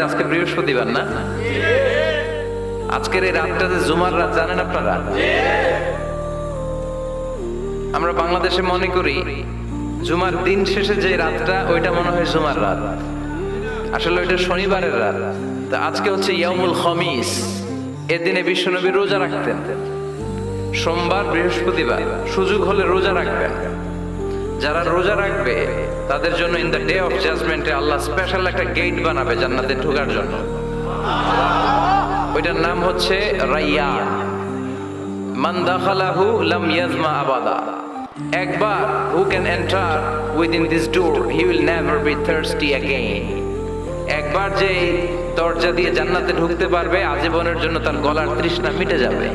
আজকে বৃহস্পতিবার না? আজকের এই রাতটা যে জুমার রাত জানেন আপনারা? আমরা বাংলাদেশে মনে করি জুমার দিন শেষে যে রাতটা ওইটা মনে হয় জুমার রাত, আসলে ওইটা শনিবারের রাত। তা আজকে হচ্ছে ইয়াউমুল খামিস। এদিনে বিশ্বনবী রোজা রাখতেন, সোমবার বৃহস্পতিবার সুযোগ হলে রোজা রাখবেন। যারা রোজা রাখবে তাদের জন্য ইন দ্য ডে অফ জাজমেন্টে আল্লাহ স্পেশাল একটা গেট বানাবে জান্নাতে ঢোকার জন্য। ওইটার নাম হচ্ছে রাইয়ান। মান দাখালাহু লাম ইয়াজমা আবাদা। একবার who can enter within this door he will never be thirsty again. একবার যে দরজা দিয়ে জান্নাতে ঢুকতে পারবে আজীবনের জন্য তার গলার তৃষ্ণা মিটে যাবে।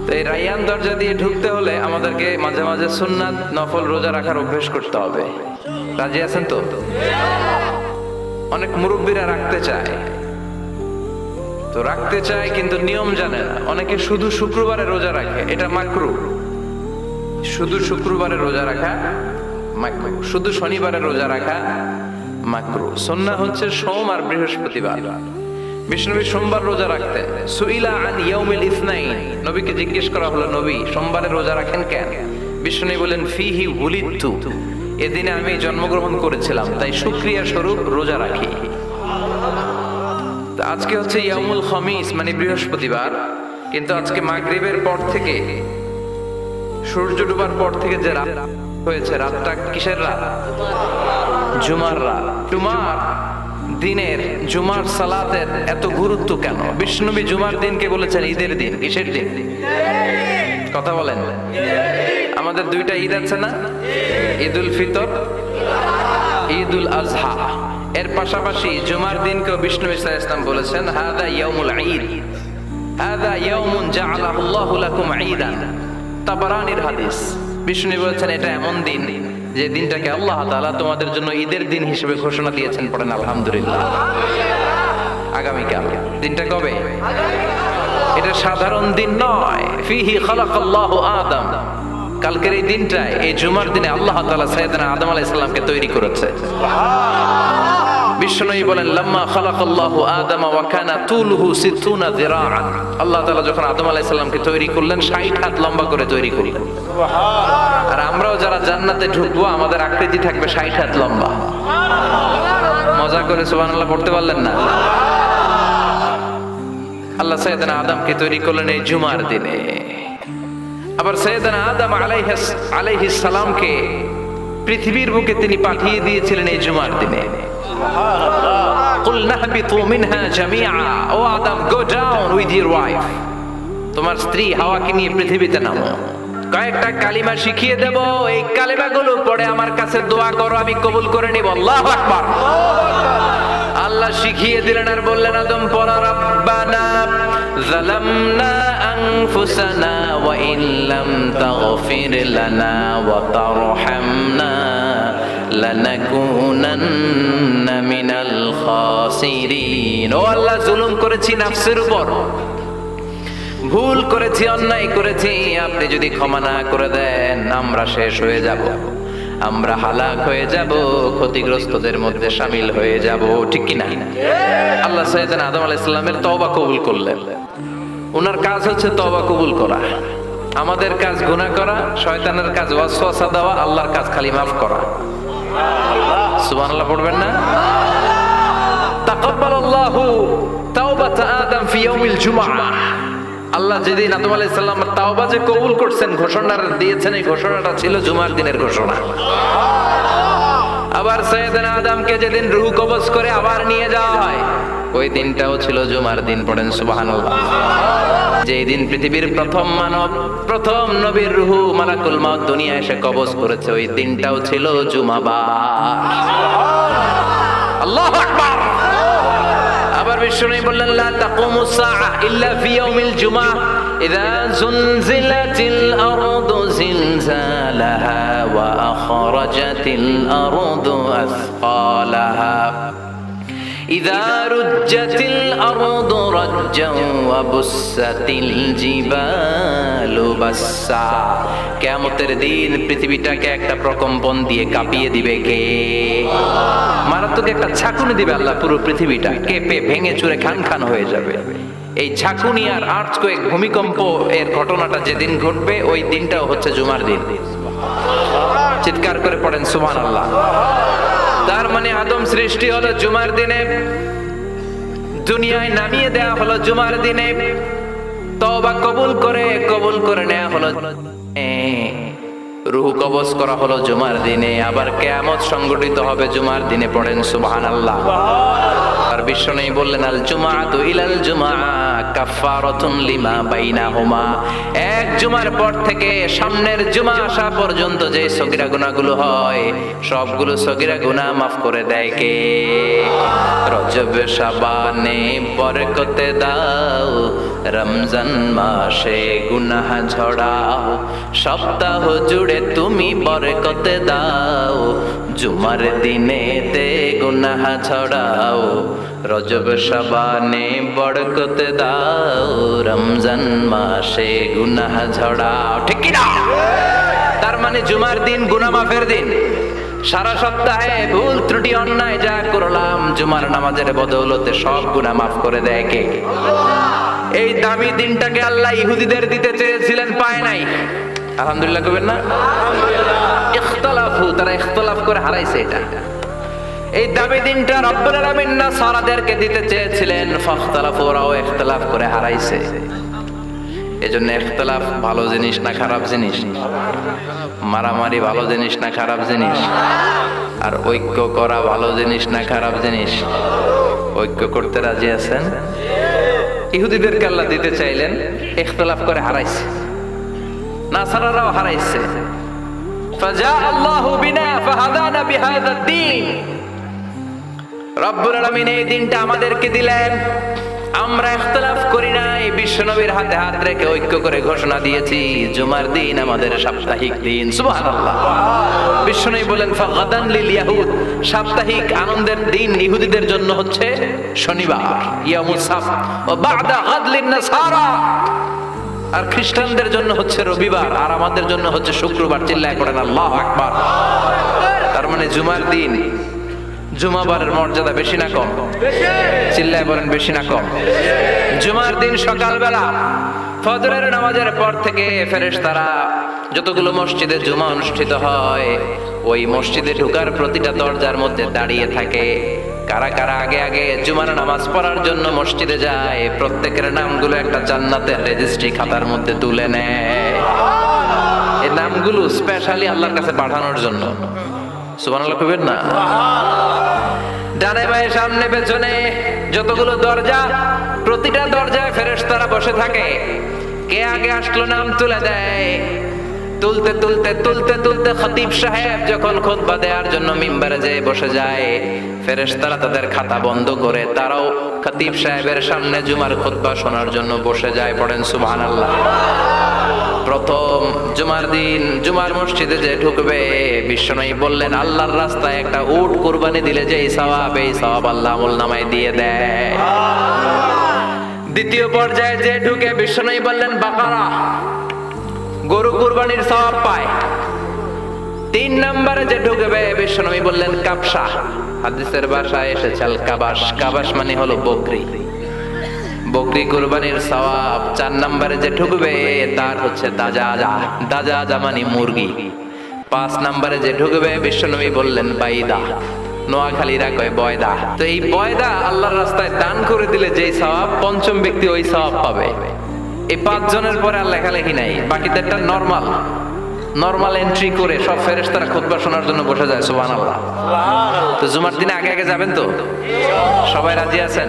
তো এই রাইয়ান দরজা দিয়ে ঢুকতে হলে আমাদেরকে মাঝে মাঝে সুন্নাত নফল রোজা রাখার অভ্যেস করতে হবে। রাজি আছেন তো? অনেক মুরব্বীরা রাখতে চায়, তো রাখতে চায় কিন্তু নিয়ম জানে না। অনেকে শুধু শুক্রবারে রোজা রাখে, এটা মাকরু। শুধু শুক্রবারে রোজা রাখা মাকরু, শুধু শনিবারে রোজা রাখা মাকরু। সুন্নাহ হচ্ছে সোম আর বৃহস্পতিবার। বিষ্ণুনবী সোমবার রোজা রাখতেন। সুইলা আন ইয়াউমিল ইসনাইন, নবীকে জিজ্ঞেস করা হলো, নবী সোমবারে রোজা রাখেন কেন? বিষ্ণুনবী বলেন, ফিহি উলিদতু, এদিনে আমি জন্মগ্রহণ করেছিলাম, তাই শুকরিয়া স্বরূপ রোজা রাখি। আজকে হচ্ছে ইয়াউমুল খামিস মানে বৃহস্পতিবার, কিন্তু আজকে মাগরিবের পর থেকে সূর্য ডুবার পর থেকে যে রাত হয়েছে, রাতটা কিসের রাত? জুমার রাত। জুমার দিনের জুমার সালাতের এত গুরুত্ব কেন? বিষ্ণুনবী জুমার দিনকে বলেছেন ঈদের দিন। কিসের দিন? কথা বলেন। আমাদের দুইটা ঈদ আছে না? ঈদুল ফিতর, ঈদুল আজহা। এর পাশাপাশি জুমার দিনকেও বিষ্ণু সাল্লাল্লাহু আলাইহি ওয়াসাল্লাম বলেছেন, হাদা ইয়াউমুল ঈদ, হাদা ইয়াউমুন জাআলাহুল্লাহু লাকুম ঈদান। তাবারানির হাদিস। বিষ্ণু বলেছেন এটা এমন দিন যে দিনটাকে আল্লাহ তাআলা তোমাদের জন্য ঈদের দিন হিসেবে ঘোষণা দিয়েছেন। পড়েন আলহামদুলিল্লাহ। আগামীকাল দিনটা কবে? এটা সাধারণ দিন নয়। ফিহি খালাকাল্লাহু আদম। কালকের এই দিনটায়, এই জুমার দিনে আল্লাহ তাআলা সাইয়েদনা আদম আলাইহিস সালামকে তৈরি করেছে। বিষ্ণুই বলেন, লাম্মা খালাকাল্লাহু আদম ওয়া কানা তুলুহু 60 যিরাআন। আল্লাহ তাআলা যখন আদম আলাইহিস সালামকে তৈরি করলেন 60 হাত লম্বা করে তৈরি করলেন। সুবহানাল্লাহ। আর আমরাও যারা জান্নাতে ঢুকবো আমাদের আকৃতি থাকবে 60 হাত লম্বা। মজা করে সুবহানাল্লাহ পড়তে পারলেন না? আল্লাহ সাইয়েদনা আদমকে তৈরি করলেন এই জুমার দিনে। আবার সাইয়েদনা আদম আলাইহিস সালামকে পৃথিবীর বুকে তিনি পাঠিয়ে দিয়েছিলেন এই জুমার দিনে। কুলনা হাবিতু মিনহা জামিআ, ও Adam go down with your wife, তোমার স্ত্রী হাওয়াকে নিয়ে পৃথিবীতে নামো। কয়েকটা কালিমা শিখিয়ে দেব, এই কালিমাগুলো পড়ে আমার কাছে দোয়া করো, আমি কবুল করে নিব। আল্লাহু আকবার। আল্লাহ শিখিয়ে দিলেন আর বললেন, আদম পড়া, রাব্বানা যালামনা আনফুসানা ওয়া ইন লাম তাগফির লানা ওয়া তারহামনা লানাকুনান্না মিনাল খাসিরিন। ও আল্লাহ, জুলুম করেছি নাফসের উপর, ভুল করেছি, অন্যায় করেছি, আপনি যদি ক্ষমা না করে দেন আমরা শেষ হয়ে যাব, আমরা হালাক হয়ে যাব, ক্ষতিগ্রস্তদের মধ্যে শামিল হয়ে যাব। ঠিক কি না? আল্লাহ সাইয়েদনা আদম আলাইহিস সালামের তওবা কবুল করলেন। ওনার কাজ হচ্ছে তওবা কবুল করা। আমাদের কাজ গুনাহ করা, শয়তানের কাজ ওয়াসওয়াসা দেওয়া, আল্লাহর কাজ খালি মাফ করা। সুবহানাল্লাহ পড়বেন না? তাকাব্বালাল্লাহু তাওবাতা আদম ফি ইয়াউমিল জুমআহ। আল্লাহ যেদিন আদম আলাইহিস সালামের তাওবা যে কবুল করছেন, ঘোষণা দিয়েছেন, এই ঘোষণাটা ছিল জুমার দিনের ঘোষণা। আবার সাইয়েদনা আদমকে যেদিন রূহ কবজ করে আবার নিয়ে যাওয়া হয়, ওই দিনটাও ছিল জুমার দিন। পড়েন সুবহানাল্লাহ। যেই দিন পৃথিবীর প্রথম মানব, প্রথম নবীর রূহ মালাকুল মউত দুনিয়ায় এসে কবজ করেছে, ওই দিনটাও ছিল জুমাবার। আল্লাহু আকবার। আবার বিষ্ণু বললেন, লা তাকুমুস সাআ ইল্লা ফি ইয়াউমিল জুমআহ ইযা যুনজিলাতিল আরদু জিলজালাহা ওয়া আখরাজাতিল আরদু আসকালাহা ইযা রুজ্জাতিল আরদু রাজ্জান ওয়া বুসাতিল জিবালু বাসসা। কিয়ামতের দিন পৃথিবীটাকে একটা প্রকম্পন দিয়ে কাঁপিয়ে দিবে কে? মারাত্মক একটা ঝাঁকুনি দিবে আল্লাহ, পুরো পৃথিবীটা কেঁপে ভেঙে চুরে খান খান হয়ে যাবে। এই ঝাঁকুনি আর আর্থকোয়েক, ভূমিকম্প এর ঘটনাটা যেদিন ঘটবে ওই দিনটাও হচ্ছে জুমার দিন। চিৎকার করে পড়েন সুবহানাল্লাহ। তার মানে আদম সৃষ্টি হলো জুমার দিনে, দুনিয়ায় নামিয়ে দেয়া হলো জুমার দিনে, তওবা কবুল করে নেওয়া হলো, রূহ কবজ করা হলো জুমার দিনে, আবার কিয়ামত সংগঠিত হবে জুমার দিনে। পড়েন সুবহানাল্লাহ। আর বিশ্বনবী বললেন আল জুমআতু ইলাল জুমআ কাফফারাতুন লিমা বাইনাহুমা। এক জুমার পর থেকে সামনের জুমা আসা পর্যন্ত যে সগীরা গুনাহগুলো হয় সবগুলো সগীরা গুনাহ মাফ করে দেয় কে? রজব শাবানে বরকতে দাও, রমজান মাসে গুনাহ ঝড়াও, সপ্তাহ জুড়ে তুমি বরকতে দাও, জুমার দিনেতে গুনাহ ছড়াও, রজব শাবানে বরকতে দাও, রমজান মাসে গুনাহ ঝড়াও। ঠিক কি না? তার মানে জুমার দিন গুনাহ মাফের দিন। সারা সপ্তাহে ভুল ত্রুটি অন্যায় যা করলাম জুমার নামাজের বদৌলতে সব গুনাহ মাফ করে দেয় কে? এই দামি দিনটাকে আল্লাহ ইহুদিদের দিতে চেয়েছিলেন, পায় নাই। আলহামদুলিল্লাহ কইবেন না? ইখতিলাফু, তারা ইখতিলাফ করে হারাইছে এটা। এই দামি দিনটা রব্বুল আলামিন নাসারাদেরকে দিতে চেয়েছিলেন, ফাখতালাফু, ওরাও ইখতিলাফ করে হারাইছে। এজন্য ইখতিলাফ ভালো জিনিস না খারাপ জিনিস? মারামারি ভালো জিনিস না খারাপ জিনিস? আর ঐক্য করা ভালো জিনিস না খারাপ জিনিস? ঐক্য করতে রাজি আছেন? ইহুদিদেরকে আল্লাহ দিতে চাইলেন, ইখতিলাফ করে হারাইছে। নাসারারাও হারাইছে। ফাজা আল্লাহু বিনা ফাহাদানা বিহাযা দ্বীন। রব্বুল আলামিন এই দিনটা আমাদেরকে দিলেন, আমরা ইখতিলাফ করি নাই, বিশ্বনবীর হাতে হাত রেখে ঐক্য করে ঘোষণা দিয়েছি জুমার দিন আমাদের সাপ্তাহিক দিন। সুবহানাল্লাহ। বিশ্বনবী বলেন ফাগাদান লিল ইয়াহুদ, সাপ্তাহিক আনন্দের দিন ইহুদিদের জন্য হচ্ছে শনিবার, ইয়ামুস সাbt, ও বা'দা গাদ লিন নাসারা, আর খ্রিস্টানদের জন্য হচ্ছে রবিবার, আর আমাদের জন্য হচ্ছে শুক্রবার। চিল্লায় পড়েন আল্লাহু আকবার। তার মানে জুমার দিন, জুমাবারের মর্যাদা বেশি না কম? চিল্লায় বলেন বেশি না কম? জুমার দিন সকালবেলা ফজরের নামাজের পর থেকে ফেরেশতারা যতগুলো মসজিদে জুমা অনুষ্ঠিত হয় ওই মসজিদে ঢোকার প্রতিটা দরজার মধ্যে দাঁড়িয়ে থাকে। কারা কারা আগে আগে জুমার নামাজ পড়ার জন্য মসজিদে যায় প্রত্যেকের নামগুলো একটা জান্নাতের রেজিস্ট্রি খাতার মধ্যে তুলে নেয়। এই নামগুলো স্পেশালি আল্লাহর কাছে পাঠানোর জন্য। সুবহানাল্লাহ কইবেন না? ডানে বাঁয়ে সামনে পেছনে যতগুলো দরজা, প্রতিটা দরজায় ফেরেশতারা বসে থাকে। কে আগে আসলো নাম তুলে দেয়। তুলতে তুলতে তুলতে তুলতে খতিব সাহেব যখন খুতবা দেওয়ার জন্য মিম্বারে যেয়ে বসে যায়, ফেরেশতারা তাদের খাতা বন্ধ করে তারাও খতিব সাহেবের সামনে জুমার খুতবা শোনার জন্য বসে যায়। পড়েন সুবহানাল্লাহ। প্রথম জুমার দিন জুমার মসজিদে যে ঢুকবে বিশ্বনবী বললেন আল্লাহর রাস্তায় একটা উট কুরবানি দিলে যে সওয়াব, এই সওয়াব আল্লাহ আমলনামায় দিয়ে দেয়। দ্বিতীয় পর্যায়ে যে ঢুকে বিশ্বনবী বললেন বাকারা, গরু কুরবানির সওয়াব পায়। তিন নম্বরে যে ঢুকবে বিশ্বনবী বললেন কাবসা, হাদিসের ভাষায় এসেছে আল কাবাস, কাবাস মানে হলো বকরি, বকরি কুরবানির সওয়াব। চার নম্বরে যে ঢুকবে তার হচ্ছে দাজাজা, দাজাজা মানে মুরগি। পাঁচ নম্বরে যে ঢুকবে বিশ্বনবী বললেন বাইদা, নোয়াখালীরা কয় বয়দা। তো এই বয়দা আল্লাহর রাস্তায় দান করে দিলে যেই সওয়াব, পঞ্চম ব্যক্তি ওই সওয়াব পাবে। এই পাঁচ জনের পরে আর লেখালেখি নাই, বাকিদেরটা নরমাল এন্ট্রি করে সব ফেরেশতারা খুতবা শোনার জন্য বসে যায়। সুবহানাল্লাহ। তো জুমার দিনে আগে আগে যাবেন তো? সবাই রাজি আছেন?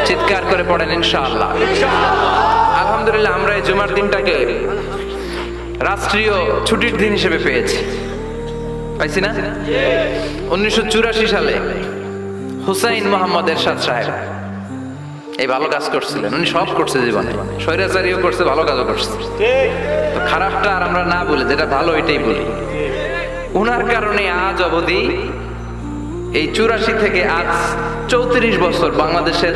চিৎকার করে পড়েন ইনশাআল্লাহ। আলহামদুলিল্লাহ, আমরা এই জুমার দিনটাকে রাষ্ট্রীয় ছুটির দিন হিসেবে পেয়েছি, পাইছি না? 1984 সালে হুসাইন মোহাম্মদ এরশাদ সাহেব এই ভালো কাজ করছিলেন। উনি সব করছে জীবনে, স্বৈরাচারীও করছে, ভালো কাজও করছে। তো খারাপটা আর আমরা না বলে যেটা ভালো এটাই বলি। উনার কারণে আজ অবধি এই 84 থেকে আজ 34 বছর বাংলাদেশের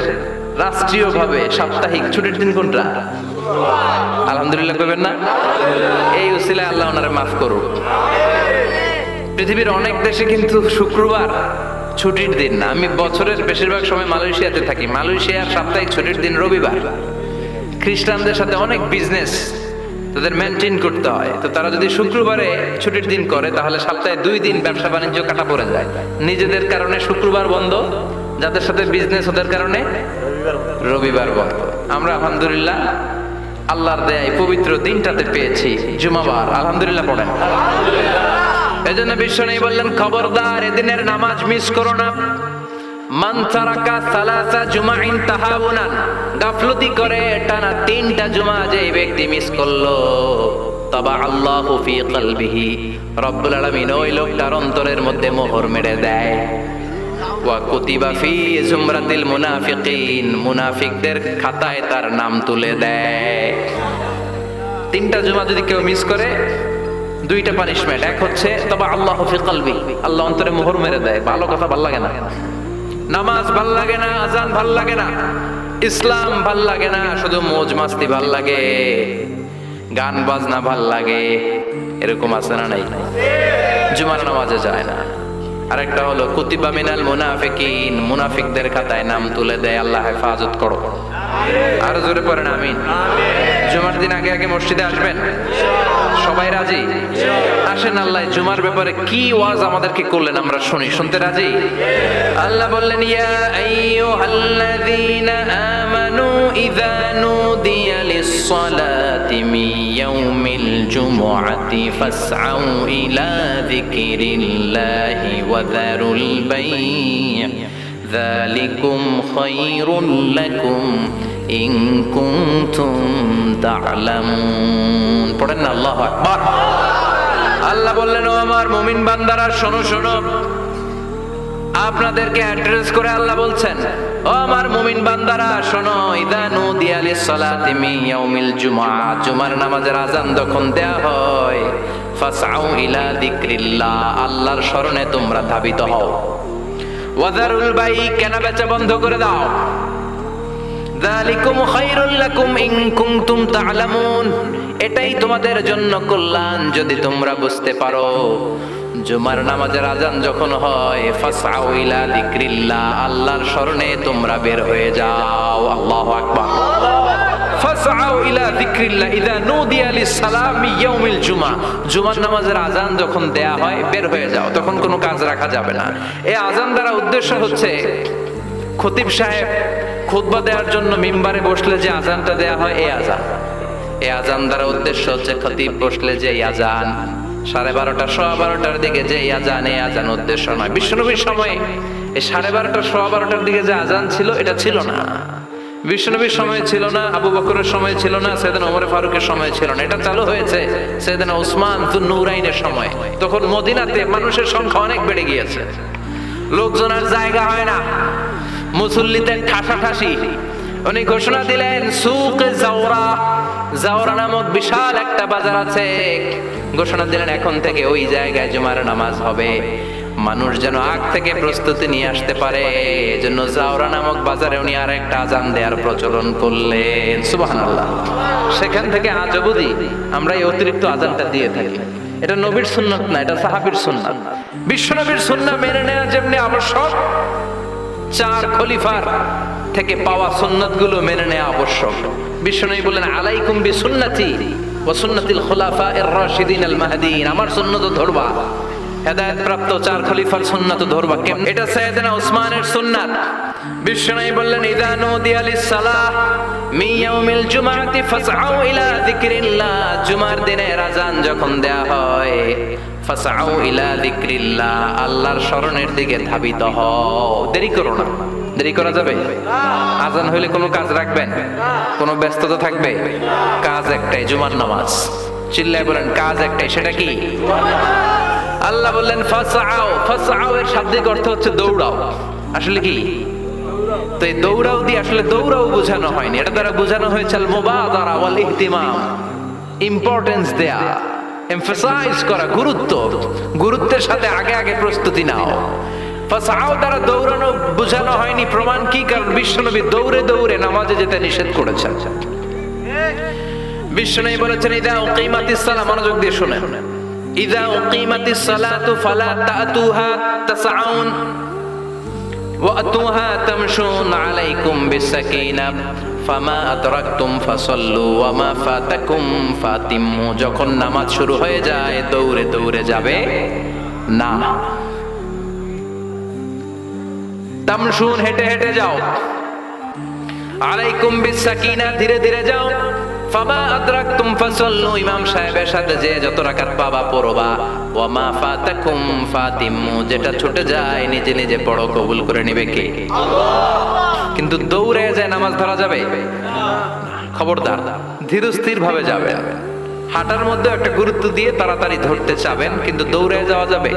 রাষ্ট্রীয়ভাবে সাপ্তাহিক ছুটির দিন কোনটা? আলহামদুলিল্লাহ কইবেন না? এই উসিলায় আল্লাহ ওনারে মাফ করুক। পৃথিবীর অনেক দেশে কিন্তু শুক্রবার ছুটির দিন না। আমি বছরের বেশিরভাগ সময় মালয়েশিয়াতে থাকি। মালয়েশিয়ার সাপ্তাহিক ছুটির দিন রবিবার। খ্রিস্টানদের সাথে অনেক বিজনেস তাদের মেনটেন করতে হয়, তো তারা যদি শুক্রবারে ছুটির দিন করে তাহলে সপ্তাহে 2 দিন ব্যবসা বাণিজ্য কাটা পড়ে যায়। নিজেদের কারণে শুক্রবার বন্ধ, যাদের সাথে বিজনেস ওদের কারণে রবিবার বন্ধ। আমরা আলহামদুলিল্লাহ আল্লাহর দয়ায় পবিত্র দিনটাতে পেয়েছি জুমাবার। আলহামদুলিল্লাহ পড়েন। এজন্য বিশ্বনবী বললেন, খবরদার এদিনের নামাজ মিস করো না। মান তারাকা সালাসা জুমাইন তাহাউনান, গাফলতি করে টানা 3টা জুমা যে ব্যক্তি মিস করলো, তবা আল্লাহু ফি কলবিহি, রব্বুল আলামিন ওই লোকটার অন্তরের মধ্যে মোহর মেরে দেয়। ওয়া কুতিবা ফি জুমরাতিল মুনাফিকিন, মুনাফিকদের খাতায় তার নাম তুলে দেয়। 3টা জুমা যদি কেউ মিস করে, 2টা পানিশমেন্ট। এক হচ্ছে তবা আল্লাহু ফি কলবি, আল্লাহ অন্তরে মোহর মেরে দেয়। ভালো কথা ভাল লাগে না, নামাজ ভাল লাগে না, আজান ভাল লাগে না, ইসলাম ভাল লাগে না, শুধু মौज মাস্তি ভাল লাগে, গান বাজনা ভাল লাগে, এরকম আছে না নাই? জুমার নামাজে যায় না। আরেকটা হলো কুতিবা মিনাল মুনাফিকিন, মুনাফিকদের খাতায় নাম তুলে দেয়। আল্লাহ হেফাজত করো। আর জোরে পড়েন আমিন। জুমার দিন আগে আগে মসজিদে আসবেন সবাই? রাজি? আসেন, আল্লাহ জুমার ব্যাপারে কি ওয়াজ আমাদেরকে করলেন আমরা শুনি। শুনতে রাজি? আল্লাহ বললেন, ইয়া আইয়ুহাল্লাযীনা আমানু ইযা নুদিয়া লিস-সালাতি মিন ইয়াউমিল জুমআতি ফাসআউ ইলা যিকরিল্লাহি ওয়া যারুল বাই', যালিকুম খায়রুল লাকুম ইন কুনতুম তা'লামুন। পড়েন না আল্লাহু আকবার। আল্লাহ বললেন, ও আমার মুমিন বান্দারা শোনো শোনো। আপনাদেরকে অ্যাড্রেস করে আল্লাহ বলছেন, ও আমার মুমিন বান্দারা শোনো। ইযা নুদিয়া লিস-সালাতি মিন ইয়াউমিল জুমআ, জুমার নামাজের আযান যখন দেয়া হয়, ফাসআউ ইলা যিকরিল্লাহ, আল্লাহর স্মরণে তোমরা ধাবিত হও। ওয়া যারুল বাই', কেনা বেচা বন্ধ করে দাও। যালিকুম খায়রুল লাকুম ইন কুনতুম তা'লামুন, এটাই তোমাদের জন্য কল্যাণ যদি তোমরা বুঝতে পারো। জুমার নামাজের আযান যখন হয়, ফাসআউ ইলা যিকরিল্লাহ, আল্লাহর স্মরণে তোমরা বের হয়ে যাও। আল্লাহু আকবার। ফাসআউ ইলা যিকরিল্লাহ ইযা নুদিয়া লিস-সালামি ইয়াউমিল জুমআ, জুমার নামাজের আযান যখন দেয়া হয় বের হয়ে যাও, তখন কোনো কাজ রাখা যাবে না। এই আযান দ্বারা উদ্দেশ্য হচ্ছে, খতিব সাহেব খুতবা দেওয়ার জন্য মিম্বারে বসলে যে আযানটা দেয়া হয়, এই আযান। এই আযান দ্বারা উদ্দেশ্য হচ্ছে খতিব বসলে যে আযান 12:30 12:15 দিকে যে আযান, এই আযান উদ্দেশ্য নয়। বিশ্বনবীর সময়ে এই 12:30 12:15 দিকে যে আযান ছিল, এটা ছিল না। বিশ্বনবীর সময় ছিল না, আবু বকরের সময় ছিল না, সাইয়েদনা ওমর ফারুকের সময় ছিল না। এটা চালু হয়েছে সাইয়েদনা উসমান যুন-নুরাইনের সময়। তখন মদিনাতে মানুষের সংখ্যা অনেক বেড়ে গিয়েছে, লোকজন আর জায়গা হয় না, মুসল্লিতে ঠাসাঠাসি। উনি ঘোষণা দিলেন, সুকে জাওরা, জাওরা নামক বিশাল একটা বাজার আছে। ঘোষণা দিলেন, এখন থেকে ওই জায়গায় জুমার নামাজ হবে। মানুষ যেন আগ থেকে প্রস্তুতি নিয়ে আসতে পারে, এজন্য জাওরা নামক বাজারে উনি আর একটা আযান দেওয়ার প্রচলন করলেন। সুবহানাল্লাহ। সেখান থেকে আজ অবধি আমরা এই অতিরিক্ত আযানটা দিয়ে থাকি। এটা নবীর সুন্নাত না, এটা সাহাবীর সুন্নাত। বিশ্বনবীর সুন্নাহ মেনে নেওয়া যেমনি আবশ্যক, 4 খলিফার থেকে পাওয়া সুন্নাতগুলো মেনে নেওয়া আবশ্যক। বিশ্বনবী বললেন, আলাইকুম বিসুন্নতি ওয়া সুন্নাতিল খুলাফায়ে রাশিদিন আল মাহদিয়িন, আমার সুন্নাত ধরবা। হেদায়েত প্রাপ্ত 4 খলিফার সুন্নাত ধরবা। কেমন? এটা সাইয়েদনা উসমানের সুন্নাত। বিশ্বনবী বললেন, ইযা নুদিয়া লিস-সালাহ মিন ইয়াউমিল জুমআতি ফাসআউ ইলা যিকরিল্লাহ, জুমার দিনের আযান যখন দেয়া হয়, ফাসআউ ইলা যিকরিল্লাহ, আল্লাহর স্মরণের দিকে ধাবিত হও। দেরি করো না। দেরি করা যাবে? আযান হইলে কোনো কাজ রাখবেন? কোনো ব্যস্ততা থাকবে? কাজ একটাই, জুমার নামাজ। চিল্লায় বলেন, কাজ একটাই, সেটা কি? আল্লাহ বললেন ফাসআউ, ফাসআউ এর শাব্দিক অর্থ হচ্ছে দৌড়াও। আসলে কি? তো এই দৌড়াও দিয়ে আসলে দৌড়াও বোঝানো হয়নি, এটা দ্বারা বোঝানো হয়েছে আল মুবাদারা ওয়াল ইহতিমাম, ইম্পর্টেন্স দেয়া, এমফাসাইজ করা, গুরুত্ব। গুরুত্বের সাথে আগে আগে প্রস্তুতি নাও। ফাসাউ দ্বারা দৌড়ানো বোঝানো হয়নি, প্রমাণ কি? কারণ বিশ্বনবী দৌড়ে দৌড়ে নামাজে যেতে নিষেধ করেছেন। বিশ্বনবী বলেছেন ইদা উকিমাতিস সালাহ, মনোযোগ দিয়ে শুনেন, ইদা উকিমাতিস সালাতু ফালা তাতুহা তাসআউন ওয়া আতুহা তামশুন আলাইকুম বিসাকিনাহ ফামা আদরাকতুম ফাসাল্লু ওয়া মা ফাতাকুম ফাতিম্মু। যখন নামাজ শুরু হয়ে যায় দৌড়ে দৌড়ে যাবে না। তামশুন, হেঁটে হেঁটে যাও, আলাইকুম বিসাকিনাহ, ধীরে ধীরে যাও, ফামা আদরাকতুম ফাসাল্লু, ইমাম সাহেবের সাথে যে যত রাকাত পাবা পড়বা, ওয়া মা ফাতাকুম ফাতিম্মু, যেটা ছুটে যায় নিজে নিজে পড়ো, কবুল করে নেবে কে? আল্লাহ। কিন্তু দৌড়ে যায় নামাজ ধরা যাবে? খবরদার, ধীরস্থির ভাবে যাবে। হাঁটার মধ্যে একটা গুরুত্ব দিয়ে তাড়াতাড়ি ধরতে চাবেন, কিন্তু দৌড়ে যাওয়া যাবে?